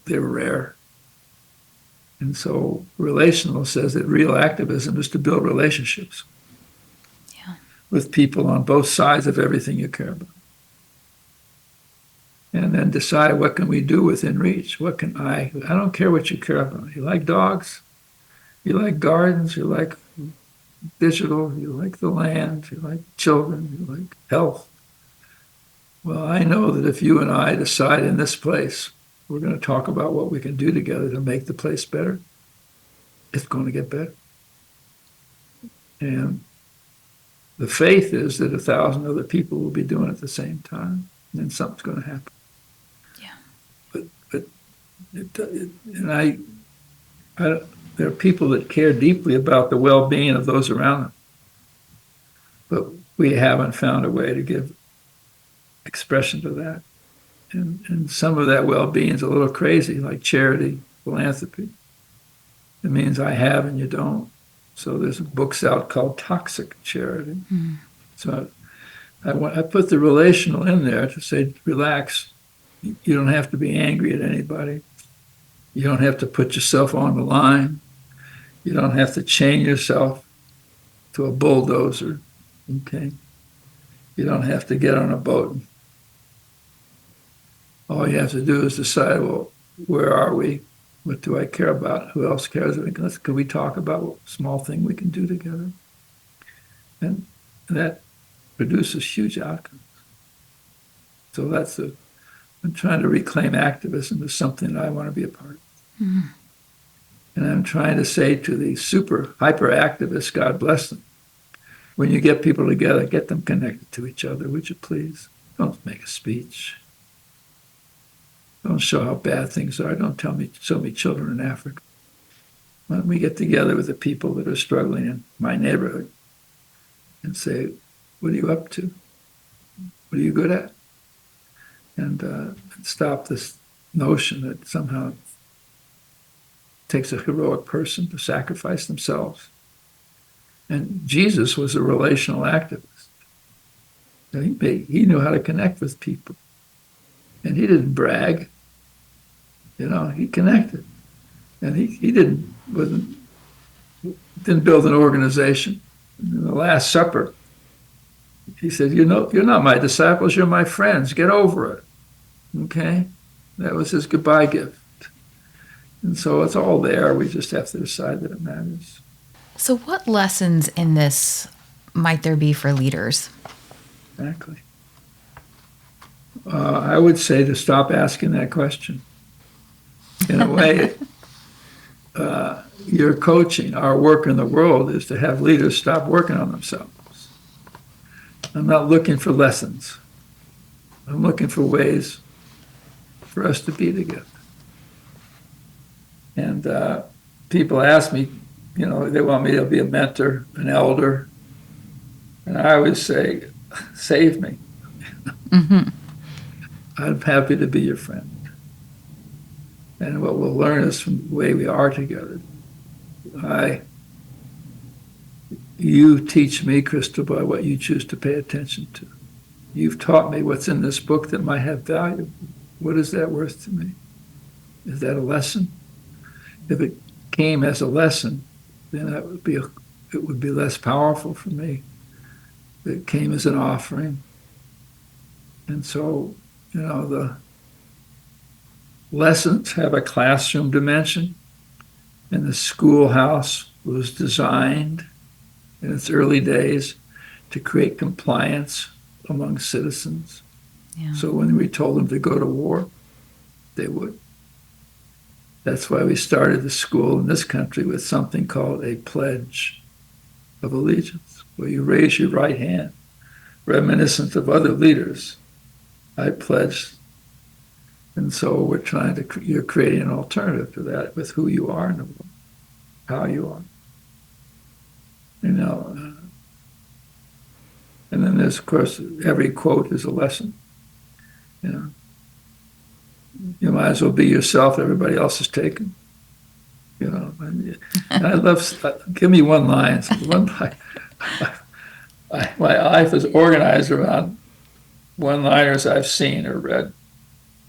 they're rare. And so relational says that real activism is to build relationships with people on both sides of everything you care about. And then decide, what can we do within reach? What can I don't care what you care about. You like dogs? You like gardens? You like digital? You like the land? You like children? You like health? Well, I know that if you and I decide in this place, we're going to talk about what we can do together to make the place better, it's going to get better. And the faith is that 1,000 other people will be doing it at the same time, and then something's going to happen. Yeah. But there are people that care deeply about the well-being of those around them, but we haven't found a way to give expression to that. And some of that well-being is a little crazy, like charity, philanthropy. It means I have and you don't. So there's books out called Toxic Charity. Mm-hmm. So I put the relational in there to say, relax. You don't have to be angry at anybody. You don't have to put yourself on the line. You don't have to chain yourself to a bulldozer, okay? You don't have to get on a boat. All you have to do is decide, well, where are we? What do I care about? Who else cares? Can we talk about what small thing we can do together? And that produces huge outcomes. So I'm trying to reclaim activism as something that I want to be a part of. Mm-hmm. And I'm trying to say to the super hyper activists, God bless them, when you get people together, get them connected to each other, would you please? Don't make a speech. Don't show how bad things are. Don't show me children in Africa. Why don't we get together with the people that are struggling in my neighborhood and say, what are you up to? What are you good at? And stop this notion that somehow it takes a heroic person to sacrifice themselves. And Jesus was a relational activist. He knew how to connect with people. And he didn't brag. He connected. And he didn't build an organization. In the Last Supper, he said, you're not my disciples, you're my friends. Get over it. Okay? That was his goodbye gift. And so it's all there. We just have to decide that it matters. So what lessons in this might there be for leaders? Exactly. I would say to stop asking that question. In a way, your coaching, our work in the world is to have leaders stop working on themselves. I'm not looking for lessons. I'm looking for ways for us to be together. And people ask me, they want me to be a mentor, an elder. And I always say, save me. Mm-hmm. I'm happy to be your friend. And what we'll learn is from the way we are together. You teach me, Crystal, by what you choose to pay attention to. You've taught me what's in this book that might have value. What is that worth to me? Is that a lesson? If it came as a lesson, then it would be less powerful for me. If it came as an offering. And so, the lessons have a classroom dimension, and the schoolhouse was designed in its early days to create compliance among citizens. Yeah. So when we told them to go to war, they would. That's why we started the school in this country with something called a pledge of allegiance, where you raise your right hand, reminiscent of other leaders. I pledge. And so you're creating an alternative to that with who you are in the world, how you are. And then there's, of course, every quote is a lesson. You might as well be yourself. Everybody else is taken. And I love. Give me one line. One line. My life is organized around one-liners I've seen or read,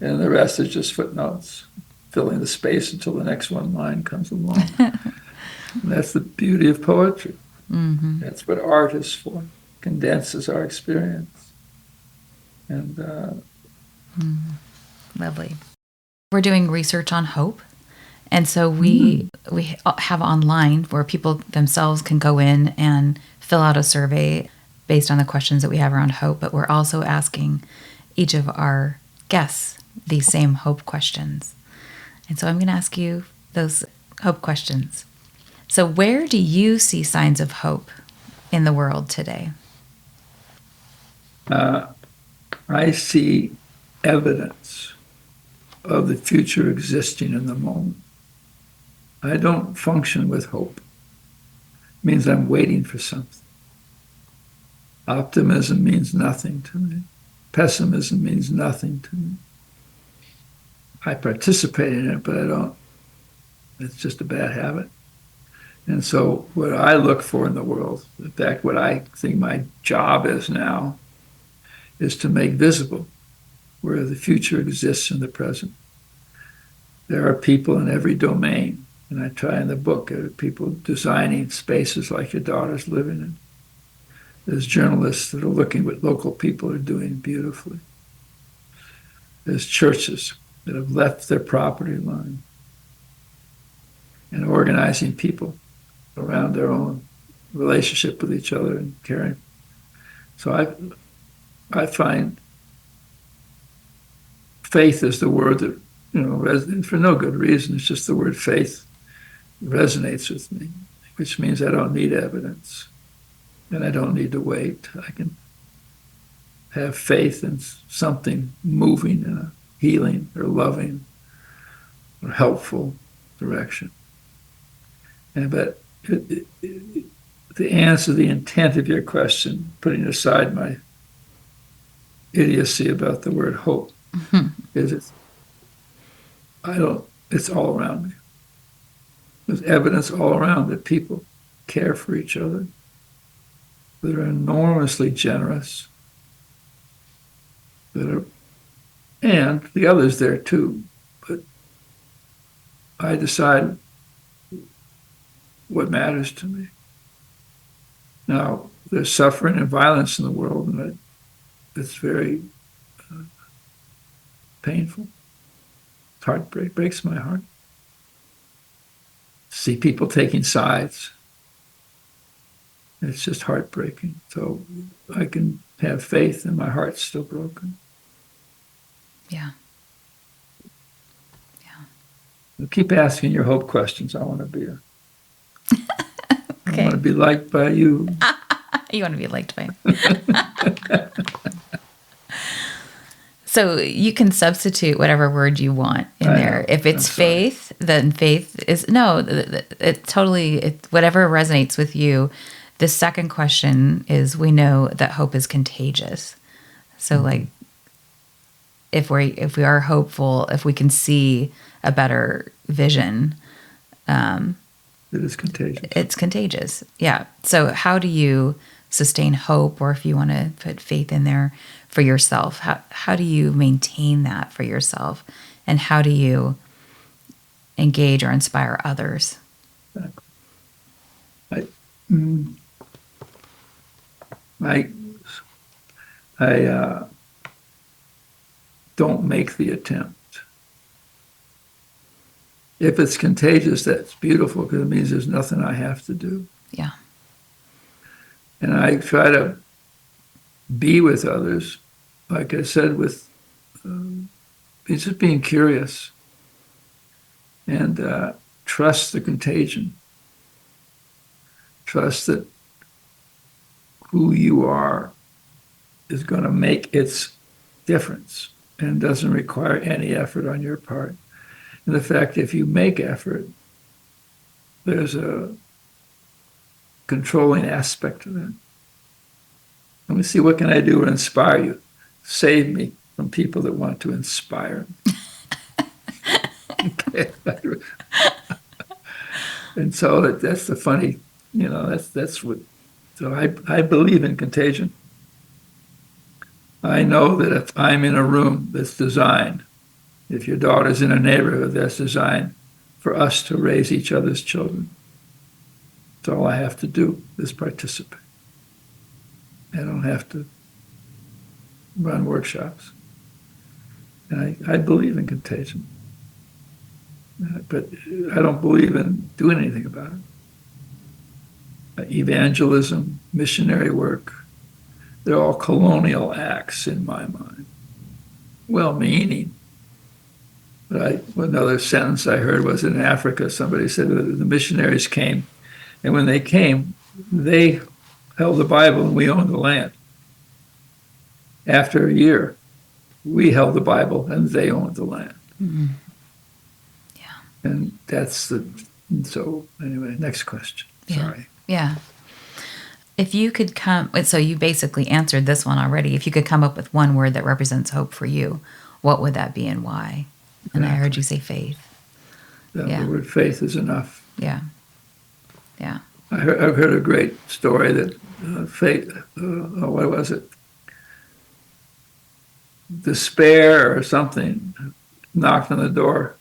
and the rest is just footnotes, filling the space until the next one line comes along. And that's the beauty of poetry. Mm-hmm. That's what art is for. Condenses our experience. And Lovely. We're doing research on hope. And so we have online where people themselves can go in and fill out a survey based on the questions that we have around hope. But we're also asking each of our guests these same hope questions. And so I'm going to ask you those hope questions. So where do you see signs of hope in the world today? I see evidence of the future existing in the moment. I don't function with hope. It means I'm waiting for something. Optimism means nothing to me. Pessimism means nothing to me. I participate in it, but I don't. It's just a bad habit. And so what I look for in the world, in fact, what I think my job is now, is to make visible where the future exists in the present. There are people in every domain, and I try in the book, there are people designing spaces like your daughter's living in. There's journalists that are looking what local people are doing beautifully. There's churches that have left their property line and organizing people around their own relationship with each other and caring. So I find faith is the word that, for no good reason. It's just the word faith resonates with me, which means I don't need evidence and I don't need to wait. I can have faith in something moving in a healing or loving or helpful direction. But to answer the intent of your question, putting aside my idiocy about the word hope, is it's all around me. There's evidence all around that people care for each other, that are enormously generous, and the others there too. But I decide what matters to me. Now, there's suffering and violence in the world, and it's very painful. Heartbreak breaks my heart. See people taking sides. It's just heartbreaking. So I can have faith and my heart's still broken. Yeah. Keep asking your hope questions. I want to be Okay. I want to be liked by you. You want to be liked by. So you can substitute whatever word you want in there. If it's faith, then faith is whatever resonates with you. The second question is, we know that hope is contagious. So like, if we are hopeful, if we can see a better vision, it is contagious. It's contagious. Yeah. So how do you sustain hope, or if you want to put faith in there for yourself, how do you maintain that for yourself, and how do you engage or inspire others? I don't make the attempt. If it's contagious, that's beautiful, because it means there's nothing I have to do. Yeah. And I try to be with others, like I said, with just being curious and trust the contagion. Trust that who you are is going to make its difference and doesn't require any effort on your part. And the fact, if you make effort, there's a controlling aspect to that. Let me see, what can I do to inspire you? Save me from people that want to inspire me. Okay. And so that's the funny, that's what, so I believe in contagion. I know that if I'm in a room that's designed, if your daughter's in a neighborhood that's designed for us to raise each other's children, that's all I have to do is participate. I don't have to run workshops. And I believe in contagion, but I don't believe in doing anything about it. Evangelism, missionary work, they're all colonial acts in my mind. Well-meaning. But another sentence I heard was in Africa, somebody said that the missionaries came, and when they came, they held the Bible and we owned the land. After a year, we held the Bible and they owned the land. Mm-hmm. Yeah. And so anyway, next question. Yeah. Sorry. Yeah. If you could so you basically answered this one already. If you could come up with one word that represents hope for you, what would that be and why? And I heard you say faith. The word faith is enough. Yeah. Yeah. I've heard a great story that faith, what was it? Despair or something knocked on the door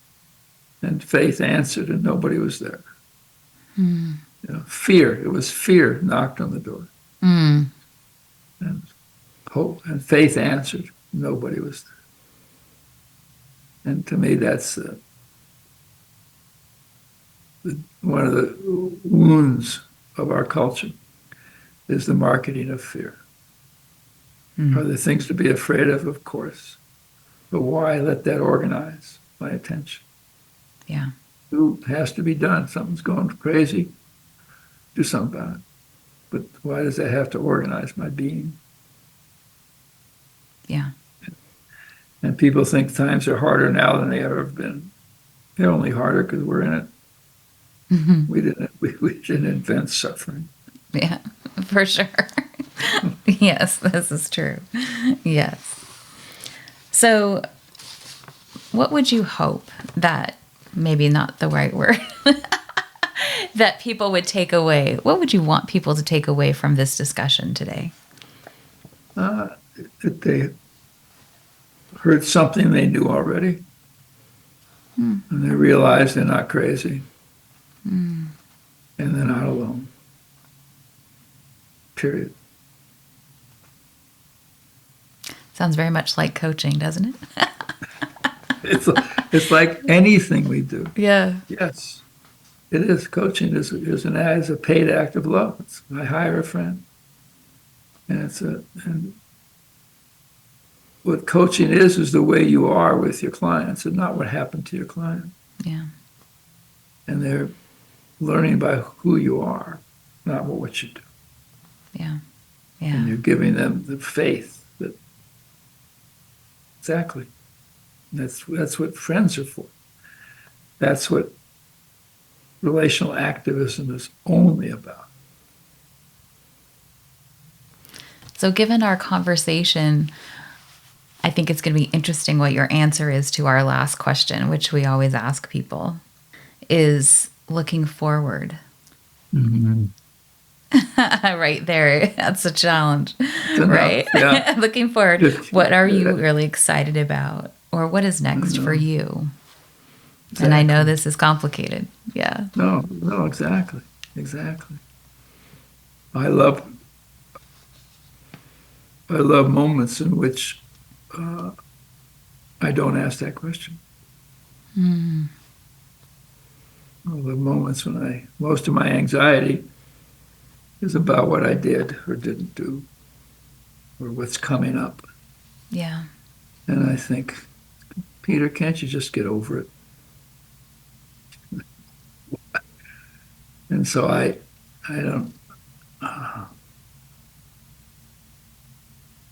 and faith answered and nobody was there. Mm. Fear, it was fear knocked on the door. Mm. And hope and faith answered, nobody was there. And to me, that's one of the wounds of our culture is the marketing of fear. Are there things to be afraid of course. But why let that organize my attention? Yeah. It has to be done. Something's going crazy. Do something about it. But why does that have to organize my being? Yeah. And people think times are harder now than they ever have been. They're only harder because we're in it. Mm-hmm. We didn't invent suffering. Yeah, for sure. Yes, this is true. Yes. So what would you hope that, maybe not the right word, that people would take away? What would you want people to take away from this discussion today? That they heard something they knew already, and they realize they're not crazy, and they're not alone. Period. Sounds very much like coaching, doesn't it? It's like anything we do. Yeah. Yes, it is. Coaching is a paid act of love. I hire a friend, and what coaching is the way you are with your clients, and not what happened to your client. Yeah. And they're learning by who you are, not what you do. Yeah. Yeah. And you're giving them the faith that exactly. That's what friends are for. That's what relational activism is only about. So given our conversation, I think it's going to be interesting what your answer is to our last question, which we always ask people, is looking forward. Mm-hmm. Right there. That's a challenge, right? Yeah. Looking forward. What are you really excited about? Or what is next for you? Exactly. And I know this is complicated. Yeah. No, exactly. I love moments in which I don't ask that question. I love moments when most of my anxiety is about what I did or didn't do, or what's coming up. Yeah. And I think, Peter, can't you just get over it? And so I don't.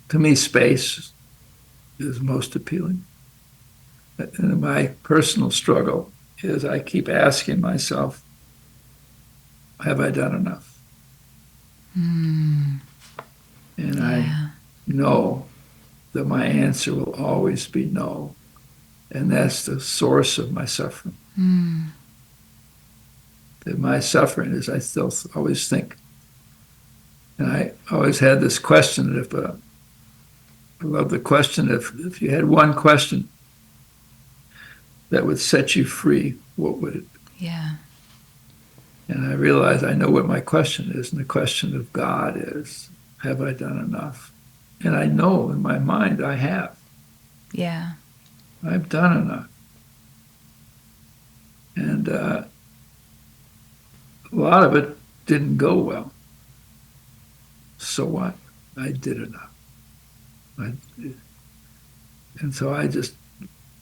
To me, space is most appealing. And my personal struggle is I keep asking myself, have I done enough? And I know that my answer will always be no. And that's the source of my suffering. That my suffering is I still always think, and I always had this question that I love the question. If you had one question that would set you free, what would it be? Yeah. And I realize I know what my question is, and the question of God is, have I done enough? And I know in my mind I have. Yeah. I've done enough. And a lot of it didn't go well. So what? I did enough. And so I just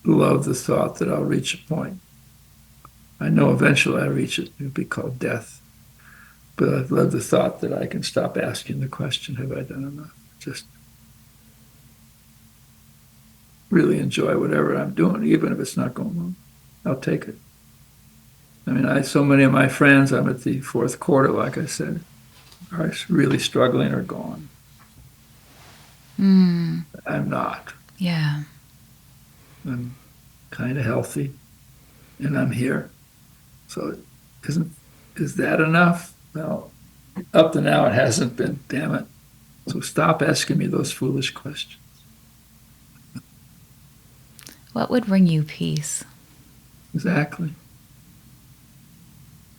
love the thought that I'll reach a point. I know eventually I'll reach it. It'll be called death. But I love the thought that I can stop asking the question, have I done enough? Just really enjoy whatever I'm doing, even if it's not going well. I'll take it. I mean, so many of my friends, I'm at the fourth quarter, like I said, are really struggling or gone. I'm not. Yeah. I'm kind of healthy, and I'm here. So is that enough? Well, up to now it hasn't been, damn it. So stop asking me those foolish questions. What would bring you peace? Exactly.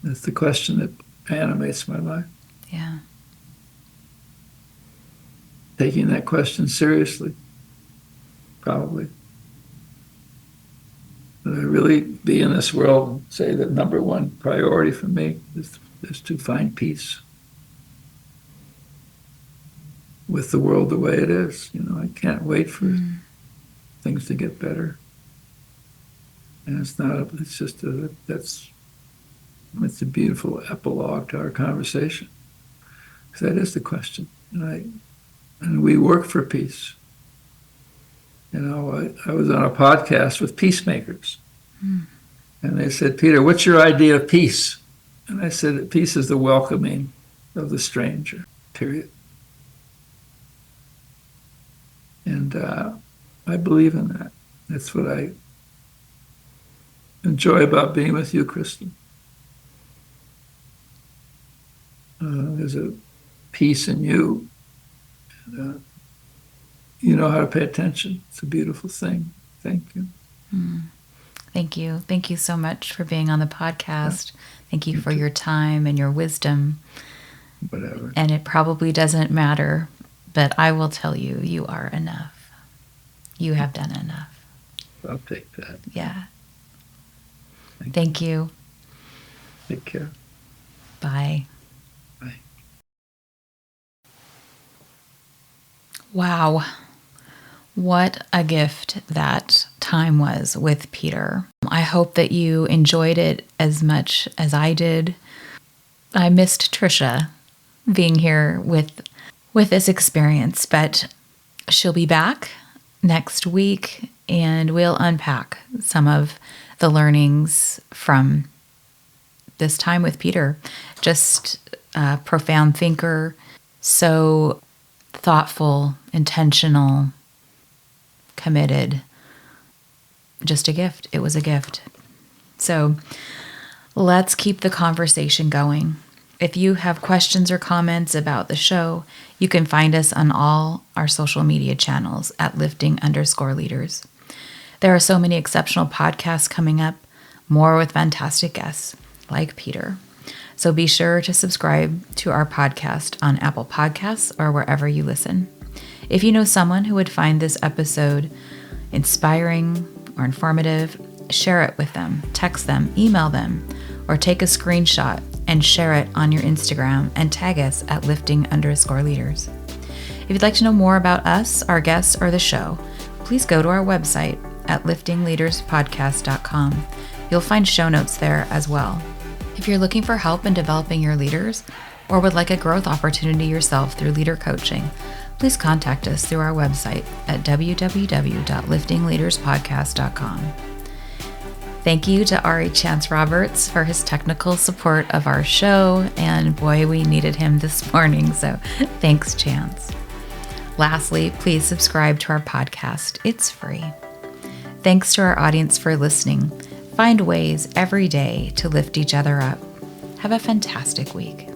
That's the question that animates my life. Yeah. Taking that question seriously, probably. Would I really be in this world and say that number one priority for me is to find peace with the world the way it is? You know, I can't wait for things to get better. And it's a beautiful epilogue to our conversation. Because that is the question. And we work for peace. You know, I was on a podcast with peacemakers. And they said, Peter, what's your idea of peace? And I said that peace is the welcoming of the stranger, period. And I believe in that. That's what I enjoy about being with you, Kristen. There's a peace in you. And, you know how to pay attention. It's a beautiful thing. Thank you. Thank you. Thank you so much for being on the podcast. Yeah. Thank you for your time and your wisdom. Whatever. And it probably doesn't matter, but I will tell you, you are enough. You have done enough. I'll take that. Yeah. Thank you. Take care. Bye. Bye. Wow. What a gift that time was with Peter. I hope that you enjoyed it as much as I did. I missed Trisha being here with this experience, but she'll be back next week and we'll unpack some of the learnings from this time with Peter. Just a profound thinker, so thoughtful, intentional, committed. Just a gift. It was a gift. So let's keep the conversation going. If you have questions or comments about the show, you can find us on all our social media channels at lifting_leaders. There are so many exceptional podcasts coming up, more with fantastic guests like Peter. So be sure to subscribe to our podcast on Apple Podcasts or wherever you listen. If you know someone who would find this episode inspiring or informative, share it with them, text them, email them, or take a screenshot and share it on your Instagram and tag us at lifting_leaders. If you'd like to know more about us, our guests, or the show, please go to our website at liftingleaderspodcast.com. You'll find show notes there as well. If you're looking for help in developing your leaders or would like a growth opportunity yourself through leader coaching, please contact us through our website at www.liftingleaderspodcast.com. Thank you to Ari Chance Roberts for his technical support of our show, and boy, we needed him this morning, so thanks, Chance. Lastly, please subscribe to our podcast. It's free. Thanks to our audience for listening. Find ways every day to lift each other up. Have a fantastic week.